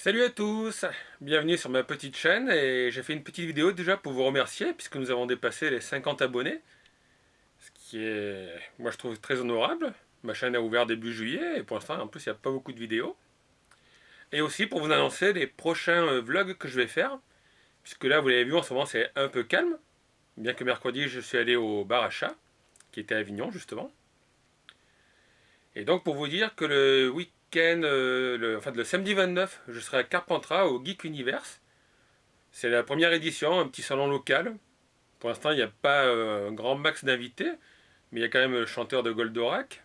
Salut à tous, bienvenue sur ma petite chaîne et j'ai fait une petite vidéo déjà pour vous remercier puisque nous avons dépassé les 50 abonnés, ce qui est, moi je trouve très honorable. Ma chaîne a ouvert début juillet et pour l'instant en plus il n'y a pas beaucoup de vidéos. Et aussi pour vous annoncer les prochains vlogs que je vais faire, puisque là vous l'avez vu en ce moment c'est un peu calme, bien que mercredi je suis allé au bar à chat, qui était à Avignon justement. Et donc pour vous dire que le week-end, le samedi 29, je serai à Carpentras au Geek Universe. C'est la première édition, un petit salon local. Pour l'instant, il n'y a pas un grand max d'invités, mais il y a quand même le chanteur de Goldorak.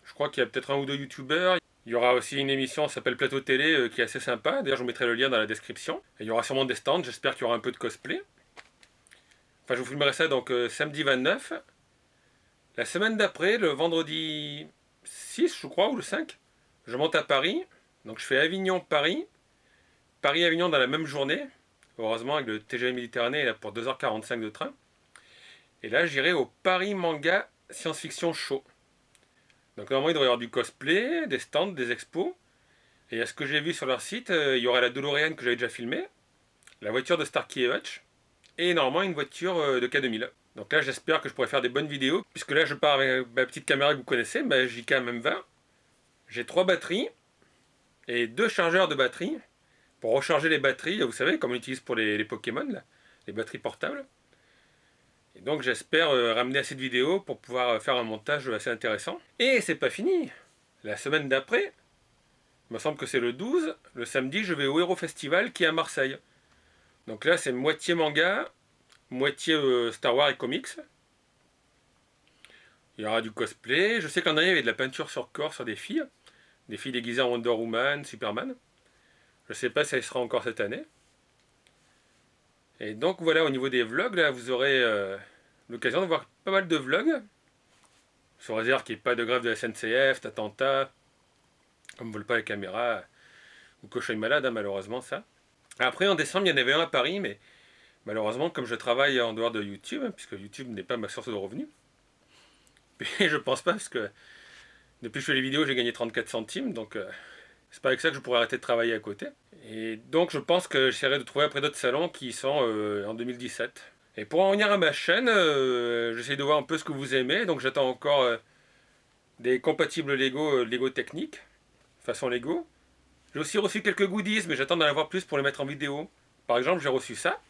Je crois qu'il y a peut-être un ou deux youtubeurs. Il y aura aussi une émission qui s'appelle Plateau Télé qui est assez sympa. D'ailleurs, je vous mettrai le lien dans la description. Et il y aura sûrement des stands. J'espère qu'il y aura un peu de cosplay. Enfin, je vous filmerai ça donc samedi 29. La semaine d'après, le vendredi 6, je crois, ou le 5, je monte à Paris. Donc, je fais Avignon-Paris. Paris-Avignon dans la même journée. Heureusement, avec le TGV Méditerranée, il a pour 2h45 de train. Et là, j'irai au Paris Manga Science-Fiction Show. Donc normalement, il devrait y avoir du cosplay, des stands, des expos. Et à ce que j'ai vu sur leur site, il y aura la DeLorean que j'avais déjà filmée, la voiture de Starkey et Hutch, et normalement une voiture de K2000. Donc là, j'espère que je pourrai faire des bonnes vidéos, puisque là, je pars avec ma petite caméra que vous connaissez, ma JK-M20. J'ai 3 batteries et 2 chargeurs de batterie pour recharger les batteries, vous savez, comme on utilise pour les Pokémon, là, les batteries portables. Et donc j'espère ramener assez de vidéos pour pouvoir faire un montage assez intéressant. Et c'est pas fini. La semaine d'après, il me semble que c'est le 12, le samedi, je vais au Hero Festival qui est à Marseille. Donc là, c'est moitié manga, moitié Star Wars et comics. Il y aura du cosplay. Je sais qu'en dernier, il y avait de la peinture sur corps sur des filles déguisées en Wonder Woman, Superman. Je sais pas si ça sera encore cette année. Et donc voilà, au niveau des vlogs, là, vous aurez l'occasion de voir pas mal de vlogs. Sous réserve qu'il n'y ait pas de grève de la SNCF, d'attentats, comme ne veulent pas les caméras, ou que je sois malade, hein, malheureusement, ça. Après, en décembre, il y en avait un à Paris, mais malheureusement, comme je travaille en dehors de YouTube, puisque YouTube n'est pas ma source de revenus, et je pense pas, parce que depuis que je fais les vidéos, j'ai gagné 34 centimes, donc c'est pas avec ça que je pourrais arrêter de travailler à côté. Et donc, je pense que j'essaierai de trouver après d'autres salons qui sont en 2017. Et pour en venir à ma chaîne, j'essaie de voir un peu ce que vous aimez, donc j'attends encore des compatibles Lego, Lego techniques, façon Lego. J'ai aussi reçu quelques goodies, mais j'attends d'en avoir plus pour les mettre en vidéo. Par exemple, j'ai reçu ça.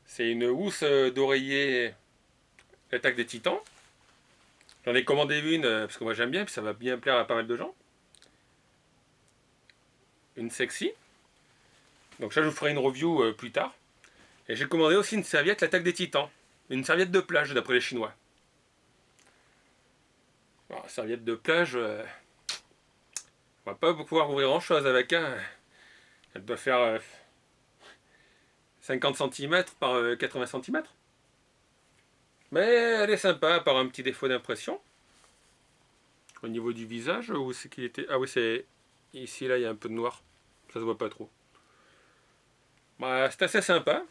C'est une housse d'oreiller L'attaque des Titans. J'en ai commandé une parce que moi j'aime bien, puis ça va bien plaire à pas mal de gens. Une sexy. Donc ça, je vous ferai une review plus tard. Et j'ai commandé aussi une serviette L'Attaque des Titans. Une serviette de plage d'après les Chinois. Alors, serviette de plage, on va pas pouvoir ouvrir grand chose avec un. Elle doit faire 50 cm par 80 cm. Mais elle est sympa, par un petit défaut d'impression. Au niveau du visage, où c'est qu'il était. Ah oui, c'est. Ici, là, il y a un peu de noir. Ça se voit pas trop. Bah, c'est assez sympa.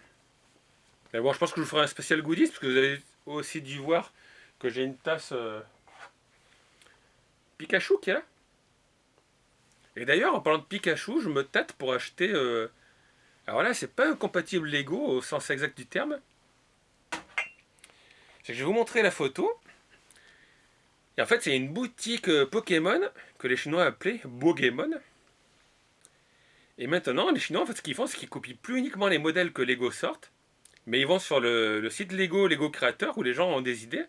Mais bon, je pense que je vous ferai un spécial goodies, parce que vous avez aussi dû voir que j'ai une tasse Pikachu qui est là. Et d'ailleurs, en parlant de Pikachu, je me tâte pour acheter. Alors là, c'est pas un compatible Lego au sens exact du terme. C'est que je vais vous montrer la photo. Et en fait, c'est une boutique Pokémon que les Chinois appelaient Bogemon. Et maintenant, les Chinois, en fait, ce qu'ils font, c'est qu'ils copient plus uniquement les modèles que Lego sortent, mais ils vont sur le site Lego, Lego Creator, où les gens ont des idées.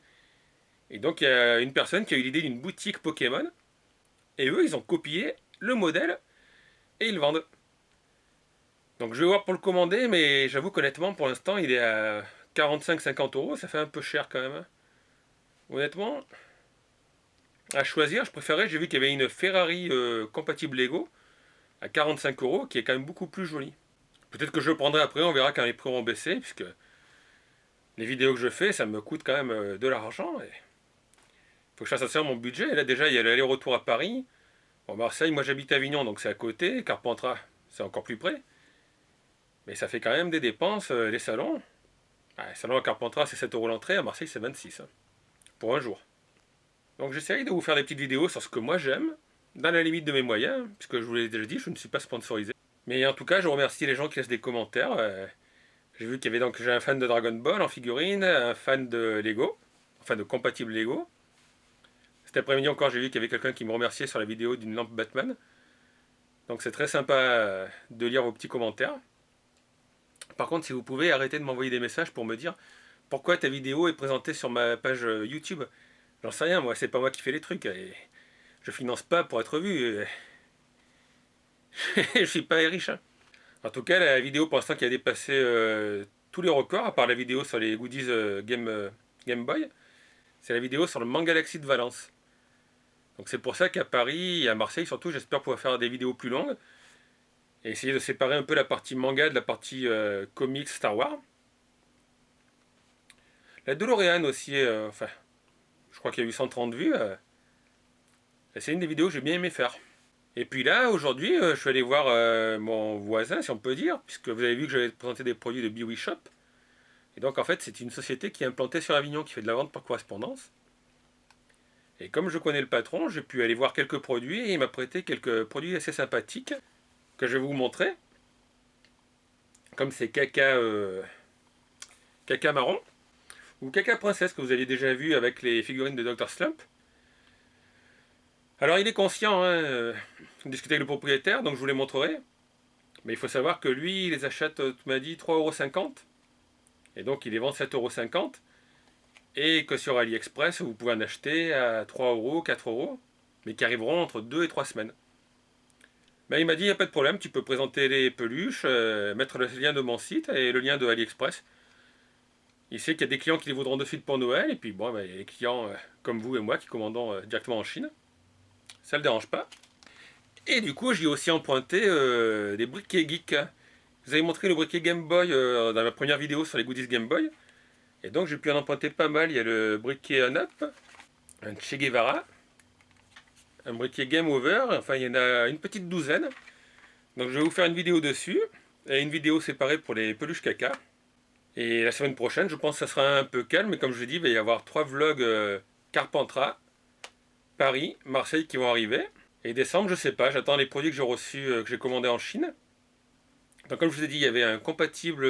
Et donc, il y a une personne qui a eu l'idée d'une boutique Pokémon. Et eux, ils ont copié le modèle et ils le vendent. Donc, je vais voir pour le commander, mais j'avoue qu'honnêtement, pour l'instant, il est à 45-50 euros. Ça fait un peu cher quand même, hein. Honnêtement, à choisir, je préférais, j'ai vu qu'il y avait une Ferrari compatible Lego à 45 euros, qui est quand même beaucoup plus jolie. Peut-être que je le prendrai après, on verra quand les prix auront baissé, puisque les vidéos que je fais, ça me coûte quand même de l'argent. Et faut que je fasse attention à mon budget. Et là, déjà, il y a l'aller-retour à Paris. Bon, Marseille, moi j'habite à Avignon, donc c'est à côté. Carpentras, c'est encore plus près. Mais ça fait quand même des dépenses, les salons. Ah, les salons à Carpentras, c'est 7 euros l'entrée, à Marseille, c'est 26, hein, pour un jour. Donc j'essaye de vous faire des petites vidéos sur ce que moi j'aime. dans la limite de mes moyens, puisque je vous l'ai déjà dit, je ne suis pas sponsorisé. Mais en tout cas, je remercie les gens qui laissent des commentaires. J'ai vu qu'il y avait donc j'ai un fan de Dragon Ball en figurine, un fan de Lego, enfin de compatible Lego. Cet après-midi encore, j'ai vu qu'il y avait quelqu'un qui me remerciait sur la vidéo d'une lampe Batman. Donc c'est très sympa de lire vos petits commentaires. Par contre, si vous pouvez arrêter de m'envoyer des messages pour me dire pourquoi ta vidéo est présentée sur ma page YouTube. J'en sais rien, moi, c'est pas moi qui fais les trucs. Et je finance pas pour être vu. Je suis pas riche. Hein. En tout cas, la vidéo pour l'instant qui a dépassé tous les records, à part la vidéo sur les goodies Game Boy, c'est la vidéo sur le Manga Galaxy de Valence. Donc c'est pour ça qu'à Paris et à Marseille surtout, j'espère pouvoir faire des vidéos plus longues et essayer de séparer un peu la partie manga de la partie comics Star Wars. La DeLorean aussi, enfin, je crois qu'il y a eu 130 vues. C'est une des vidéos que j'ai bien aimé faire. Et puis là, aujourd'hui, je suis allé voir mon voisin, si on peut dire, puisque vous avez vu que j'avais présenté des produits de Biwi Shop. Et donc, en fait, c'est une société qui est implantée sur Avignon, qui fait de la vente par correspondance. Et comme je connais le patron, j'ai pu aller voir quelques produits et il m'a prêté quelques produits assez sympathiques que je vais vous montrer. Comme ces caca marron ou caca princesse que vous aviez déjà vu avec les figurines de Dr. Slump. Alors il est conscient, hein, discuter avec le propriétaire, donc je vous les montrerai. Mais il faut savoir que lui, il les achète, tu m'as dit, 3,50 €. Et donc il les vend 7,50 €. Et que sur AliExpress, vous pouvez en acheter à 3 €, 4 €, mais qui arriveront entre 2 et 3 semaines. Ben, il m'a dit, il n'y a pas de problème, tu peux présenter les peluches, mettre le lien de mon site et le lien de AliExpress. Il sait qu'il y a des clients qui les voudront de suite pour Noël, et puis bon, ben, il y a des clients comme vous et moi qui commandons directement en Chine. Ça ne le dérange pas. Et du coup, j'y ai aussi emprunté des briquets geeks. Vous avez montré le briquet Game Boy dans ma première vidéo sur les goodies Game Boy. Et donc j'ai pu en emprunter pas mal. Il y a le briquet Un Up, un Che Guevara, un briquet Game Over. Enfin, il y en a une petite douzaine. Donc je vais vous faire une vidéo dessus. Et une vidéo séparée pour les peluches caca. Et la semaine prochaine, je pense que ça sera un peu calme. Mais comme je l'ai dit, il va y avoir 3 vlogs Carpentras, Paris, Marseille qui vont arriver. Et décembre, je sais pas, j'attends les produits que j'ai reçus, que j'ai commandés en Chine. Donc comme je vous ai dit, il y avait un compatible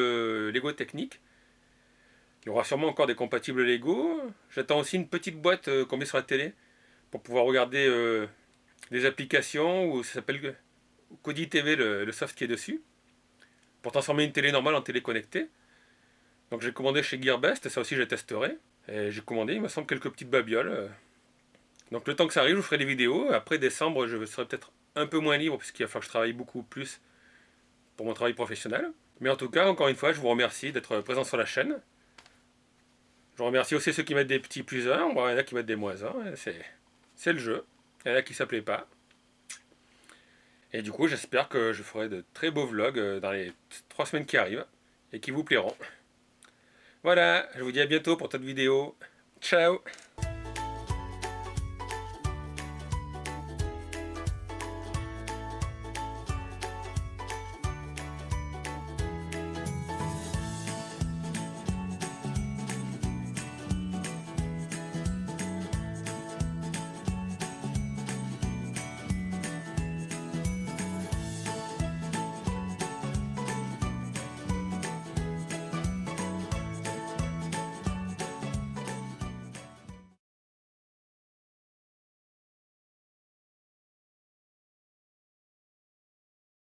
Lego Technique. Il y aura sûrement encore des compatibles Lego. J'attends aussi une petite boîte qu'on met sur la télé pour pouvoir regarder des applications où ça s'appelle Kodi TV, le soft qui est dessus, pour transformer une télé normale en télé connectée. Donc j'ai commandé chez Gearbest, ça aussi je testerai. Et j'ai commandé, il me semble, quelques petites babioles. Donc le temps que ça arrive, je vous ferai des vidéos. Après décembre, je serai peut-être un peu moins libre puisqu'il va falloir que je travaille beaucoup plus pour mon travail professionnel. Mais en tout cas, encore une fois, je vous remercie d'être présent sur la chaîne. Je remercie aussi ceux qui mettent des petits plus 1, il y en a qui mettent des moins 1, c'est le jeu. Il y en a qui ne s'appelaient pas. Et du coup, j'espère que je ferai de très beaux vlogs dans les 3 semaines qui arrivent et qui vous plairont. Voilà, je vous dis à bientôt pour cette vidéo. Ciao!